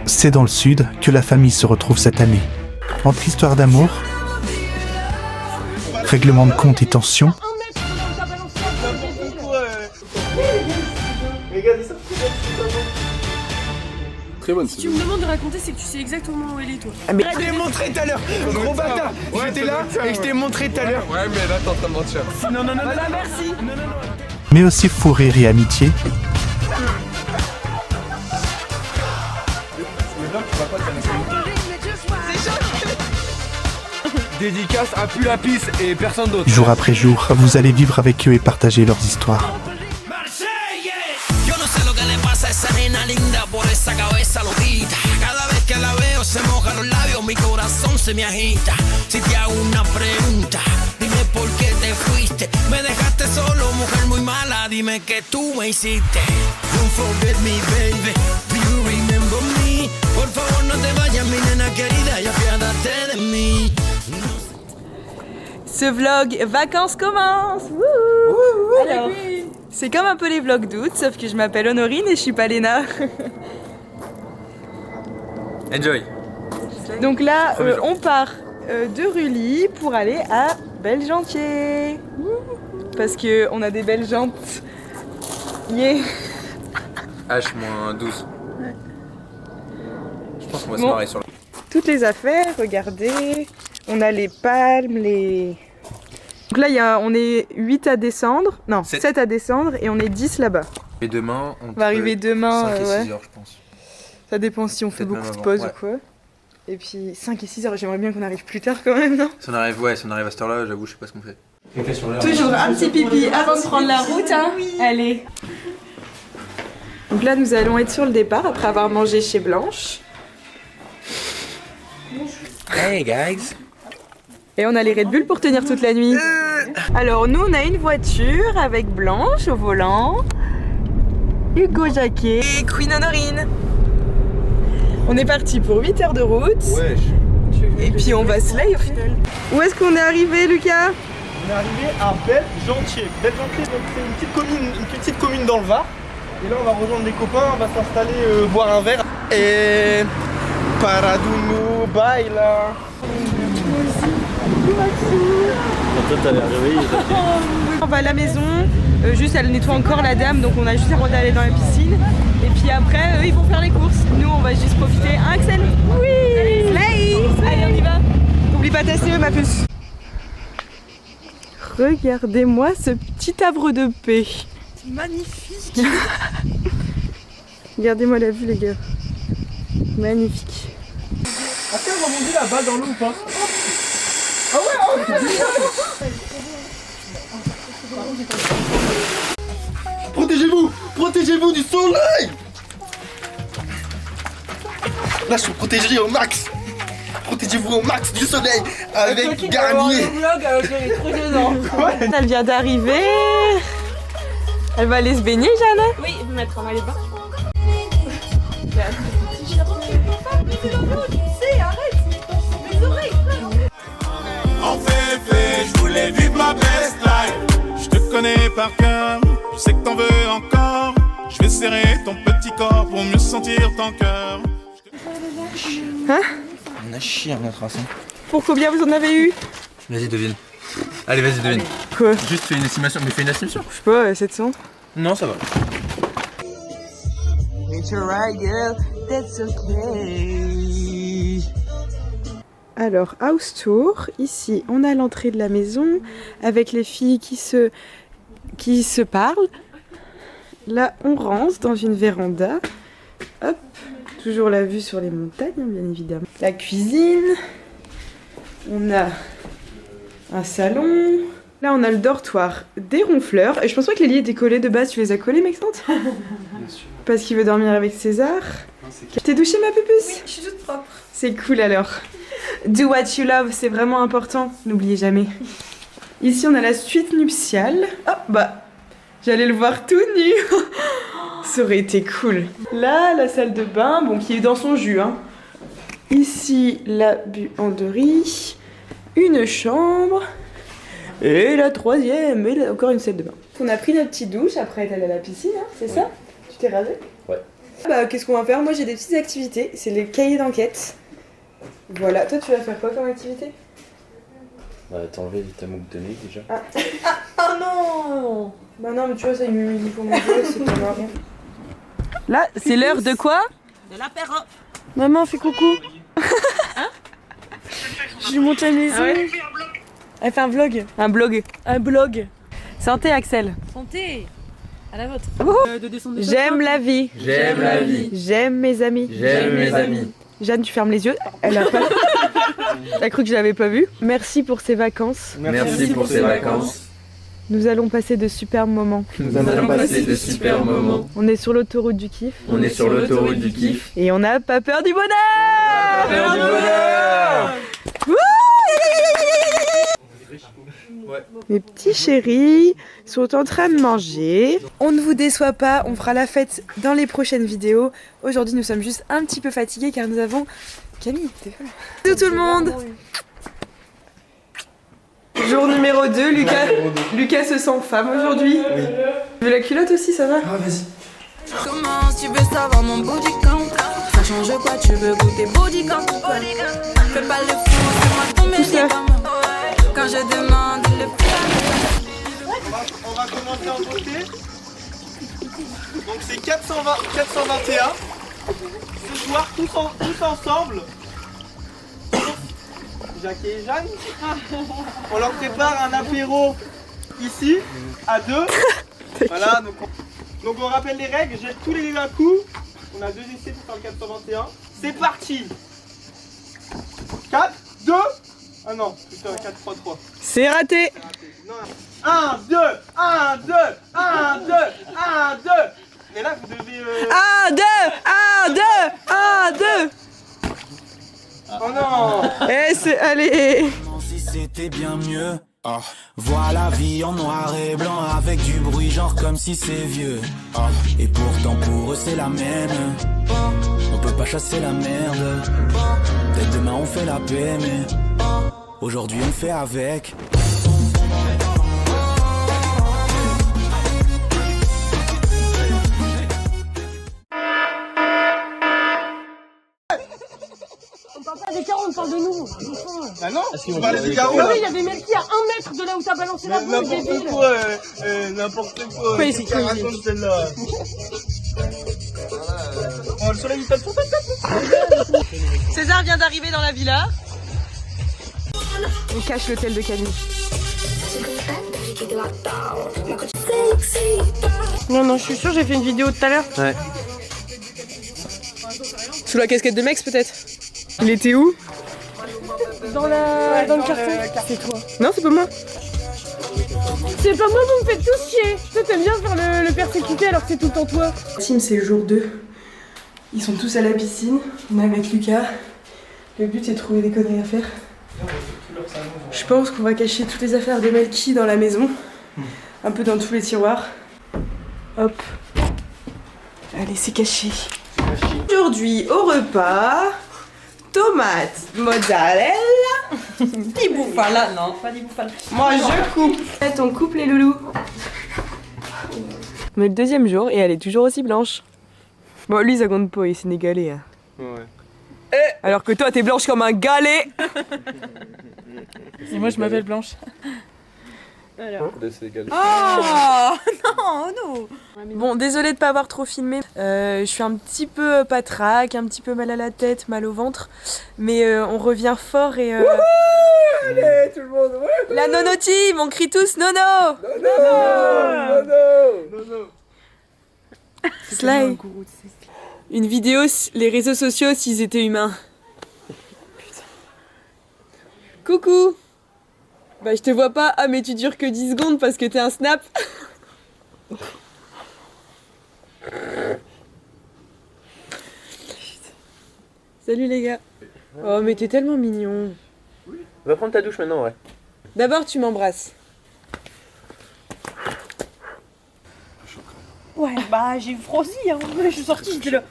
C'est dans le sud que la famille se retrouve cette année. Entre histoire d'amour, règlement de compte et tension, très bonne. Si tu me demandes de raconter, c'est que tu sais exactement où elle est, toi. Ah mais je t'ai montré tout à l'heure, gros bâtard. J'étais là et je t'ai montré tout à l'heure. Ouais, mais là t'es en train de mentir. Non, non, non, Voilà, merci. mais aussi fou rire et amitié, dédicace à Pulapis et personne d'autre. jour après jour, vous allez vivre avec eux et partager leurs histoires. Yo no sé lo que le pasa a esa nena linda, por esa cabeza loquita. Cada vez que la veo se moja los labios, mi corazón se me agita. Si te hago una pregunta, dime por qué te fuiste. Me dejaste solo, mujer muy mala, dime que tú me hiciste. Don't forget me, baby, do you remember me? Por favor no te vayas, mi nena querida, y apiádate de mí. Ce vlog vacances commence. Wouhou. Alors, c'est comme un peu les vlogs d'août, sauf que je m'appelle Honorine et je suis pas Léna. Enjoy. Donc là, on part de Rully pour aller à Belgentier. Parce que on a des belles jantes. Yeah. H-12. Je pense qu'on va se Bon. marrer sur le... Toutes les affaires, regardez. On a les palmes, les... Donc là, on est 8 à descendre. Non, 7 à descendre et on est 10 là-bas. Et demain, On va arriver demain, 5 et 6 ouais. heures, je pense. Ça dépend si on fait Peut-être beaucoup de même pauses avant, ou quoi. Et puis 5 et 6 heures, j'aimerais bien qu'on arrive plus tard quand même, non? Si on arrive à cette heure-là, j'avoue, je sais pas ce qu'on fait. Toujours un petit pipi avant de prendre la route, hein? Allez. Donc là, nous allons être sur le départ après avoir mangé chez Blanche. Hey guys. Et on a les Red Bull pour tenir toute la nuit. Alors nous, on a une voiture avec Blanche au volant, Hugo Jacquet et Queen Honorine. On est parti pour 8 heures de route. Wesh. Et puis on va se lay au final. Où est-ce qu'on est arrivé, Lucas? On est arrivé à Belgentier. Belgentier, donc c'est une petite commune dans le Var. Et là, on va rejoindre des copains, on va s'installer, boire un verre. Et Paraduno, bye là. On va à la maison, juste elle nettoie encore la dame, donc on a juste le droit d'aller dans la piscine. Et puis après, eux ils vont faire les courses. Nous on va juste profiter. Hein, Axel? Oui! Slay! Allez, on y va! N'oublie pas ta CE, ma puce. Regardez-moi ce petit havre de paix. C'est magnifique. Regardez-moi la vue, les gars. Magnifique. Après, on va monter la balle dans l'eau ou pas? Protégez-vous! Protégez-vous du soleil! Là, je suis protégé au max! Protégez-vous au max du soleil avec Garnier! Elle vient d'arriver. Elle va aller se baigner, Jeanne? Oui, vous mettre en maillot de bain. En fait, je voulais vivre ma best life. Je te connais par cœur, je sais que t'en veux encore. Je vais serrer ton petit corps pour mieux sentir ton cœur. Hein? On a chié à notre race. Pour combien vous en avez eu? Vas-y, devine. Allez, vas-y, devine. Quoi? Juste fais une estimation, mais fais une estimation. Je sais pas, 700. Non, ça va. Alors, house tour. Ici, on a l'entrée de la maison avec les filles qui se parlent. Là, on rentre dans une véranda. Hop, toujours la vue sur les montagnes, hein, bien évidemment. La cuisine. On a un salon. Là, on a le dortoir des ronfleurs. Et je pense pas que les lits étaient collés de base. Tu les as collés, Maxence? Bien sûr. Parce qu'il veut dormir avec César. T'es douché, ma pupus? Oui, je suis toute propre. C'est cool alors. Do what you love, c'est vraiment important. N'oubliez jamais. Ici, on a la suite nuptiale. Oh, bah, j'allais le voir tout nu. Ça aurait été cool. Là, la salle de bain, bon, qui est dans son jus, hein. Ici, la buanderie. Une chambre. Et la troisième, et là, encore une salle de bain. On a pris notre petite douche après être allé à la piscine, hein, c'est ça? Tu t'es rasé? Ouais. Bah, qu'est-ce qu'on va faire? Moi j'ai des petites activités, c'est les cahiers d'enquête. Voilà, toi tu vas faire quoi comme activité? Bah t'enlever ta mouque de nez déjà. Oh non! Bah non mais tu vois ça il faut manger, c'est pas marrant. Là c'est l'heure de quoi? De l'apéro. Maman fais coucou. Je lui montre la maison. Ah ouais. Elle fait un vlog. Un blog. Un blog. Santé Axel. Santé. À la vôtre. De descendre j'aime la vie. J'aime la vie. J'aime mes amis. J'aime mes amis. Jeanne, tu fermes les yeux. Elle a pas. T'as cru que je l'avais pas vu. Merci pour ces vacances. Merci pour ces vacances. Nous allons passer de superbes moments. Nous allons passer de super moments. On est sur l'autoroute du kiff. On est sur l'autoroute du kiff. Et on n'a pas peur du bonheur. Peur du bonheur. Mes petits chéris sont en train de manger. On ne vous déçoit pas, on fera la fête dans les prochaines vidéos. Aujourd'hui, nous sommes juste un petit peu fatigués car nous avons... Camille, t'es folle. Bisous tout le monde. Jour numéro 2, Lucas se sent femme aujourd'hui. Oui. Tu veux la culotte aussi, ça va? Ah vas-y. Comment tu veux savoir mon body count? Ça change quoi, tu veux goûter body count? Fais pas le fou, c'est moi ton médicament. Quand je demande le On va commencer en beauté. Donc c'est 421. Ce soir, tous ensemble. Jacques et Jeanne. On leur prépare un apéro ici, à 2. Voilà, donc on rappelle les règles. Jette tous les dés d'un coup. On a 2 essais pour faire le 421. C'est parti. 4, 2. Ah non, putain, 4, 3, 3. C'est raté. 1, 2, 1, 2, 1, 2, 1, 2. Mais là, vous devez... 1, 2, 1, 2, 1, 2. Oh non. Eh, c'est... Allez. Si c'était bien mieux. Vois la vie en noir et blanc avec du bruit genre comme si c'est vieux. Et pourtant pour eux c'est la même. On peut pas chasser la merde. Peut-être demain on fait la paix mais aujourd'hui on fait avec. On parle pas des carreaux, on parle de nous. Bah non, on parle des carreaux. Oui, il y avait Melky à 1 mètre de là où t'as balancé la boule, débile. N'importe quoi. Oui, c'est Qu'est-ce qu'elle raconte celle-là? Oh, le soleil il tape sur ta tête. César vient d'arriver dans la villa. On cache l'hôtel de Camille. Non, je suis sûre, j'ai fait une vidéo tout à l'heure. Ouais. Sous la casquette de Mex peut-être. Il était où? Dans le carton. C'est toi. Non, c'est pas moi. C'est pas moi, vous me faites tous chier. Toi, t'aimes bien faire le persécuté alors que c'est tout le temps toi. Team, c'est le jour 2. Ils sont tous à la piscine. On est avec Lucas. Le but, c'est de trouver des conneries à faire. Je pense qu'on va cacher toutes les affaires de Melky dans la maison. Un peu dans tous les tiroirs. Hop. Allez, c'est caché. Aujourd'hui, au repas, tomates, mozzarella, di bufala. Non, pas di bufala. Moi, je coupe. On coupe les loulous. Mais le deuxième jour, et elle est toujours aussi blanche. Bon, lui, ça compte pas, il est sénégalais. Hein. Ouais. Alors que toi, t'es blanche comme un galet. Et moi, je m'appelle Blanche. Alors. Oh non, non. Bon, désolée de pas avoir trop filmé. Je suis un petit peu patraque, un petit peu mal à la tête, mal au ventre. Mais on revient fort et... Allez, tout le monde. La nono team, on crie tous nono. Nono. Sly. Une vidéo, les réseaux sociaux s'ils étaient humains. Coucou. Bah je te vois pas, ah mais tu dures que 10 secondes parce que t'es un snap. Salut les gars. Oh mais t'es tellement mignon. Va prendre ta douche maintenant, ouais. D'abord tu m'embrasses. Ouais, bah j'ai froissi, hein. Je suis sortie, j'étais là.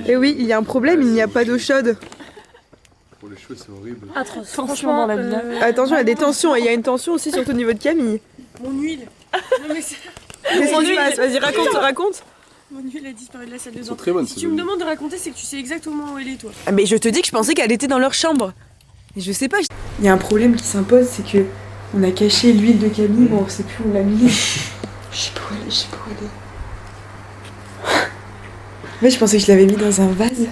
Et oui, il y a un problème, il n'y a pas d'eau chaude. Pour les cheveux, c'est horrible. Atroce. Franchement, dans la villa. Attention, il y a des tensions, et il y a une tension aussi surtout au niveau de Camille. Mon huile. Non mais c'est... Qu'est-ce qui se passe? Vas-y, raconte. Manu, elle a disparu de la salle de Elles bain. sont très bonnes. Si tu me demandes de raconter, c'est que tu sais exactement où elle est, toi. Ah, mais je te dis que je pensais qu'elle était dans leur chambre. Et je sais pas. Il y a un problème qui s'impose, c'est que on a caché l'huile de Camille, bon on sait plus où on l'a mis. Je sais pas où elle est, je sais pas où elle est. En fait, je pensais que je l'avais mis dans un vase.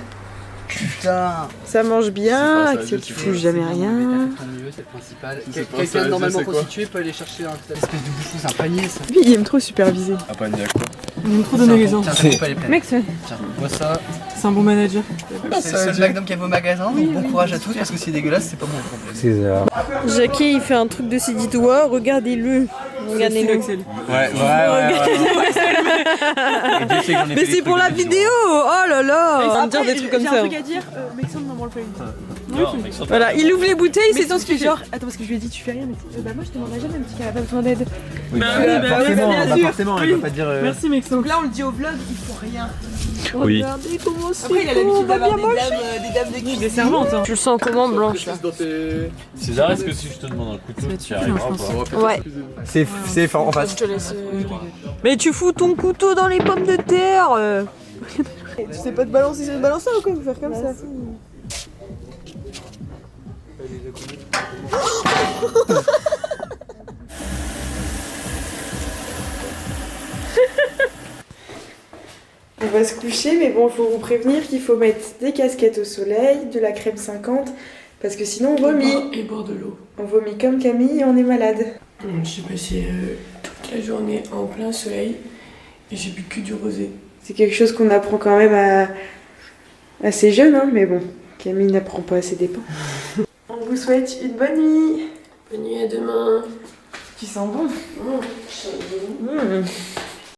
Putain. Ça mange bien, Axel qui fout jamais rien. C'est le principal. Quelqu'un normalement constitué peut aller chercher un espèce de bouchon, c'est un panier ça. Lui il aime trop superviser. Un panier à quoi? Il aime trop donner les gens. Tiens, je coupe pas les plaies. Mec, c'est Tiens, vois ça. un bon manager. C'est le seul McDo qu'il y avait au magasin, donc bon courage à tous parce que c'est dégueulasse, c'est pas mon problème. Jackie, il fait un truc de ses dit doigts, regardez-le. Regardez-le. Ouais. Mais c'est pour la vidéo. Oh là là. On va me dire des trucs comme ça. J'ai un truc à dire, Maxime n'en branle pas une. Voilà, il ouvre les bouteilles, c'est ton speech. Genre, attends, parce que je lui ai dit, tu fais rien, mais bah moi je te demanderai jamais un petit qu'elle a pas besoin d'aide. Oui, forcément, elle peut pas dire. Merci, Maxime. Donc là on le dit au vlog, il faut rien. Oui. Regardez comment c'est. Après il a l'habitude d'avoir des dames de des servantes. Hein. Tu le sens comment, Blanche là? César, est-ce que si je te demande un couteau, tu y arriveras pas? Ouais. C'est en face. Je te laisse. Mais tu fous ton couteau dans les pommes de terre. Tu sais pas te balancer sur le balanceur ou quoi? Faut faire comme ça. On va se coucher, mais bon, faut vous prévenir qu'il faut mettre des casquettes au soleil, de la crème 50, parce que sinon on vomit. Et boire de l'eau. On vomit comme Camille et on est malade. J'ai passé toute la journée en plein soleil et j'ai bu que du rosé. C'est quelque chose qu'on apprend quand même à assez jeune, hein, mais bon, Camille n'apprend pas à ses dépens. On vous souhaite une bonne nuit. Bonne nuit, à demain. Tu sens bon. Je sens bon.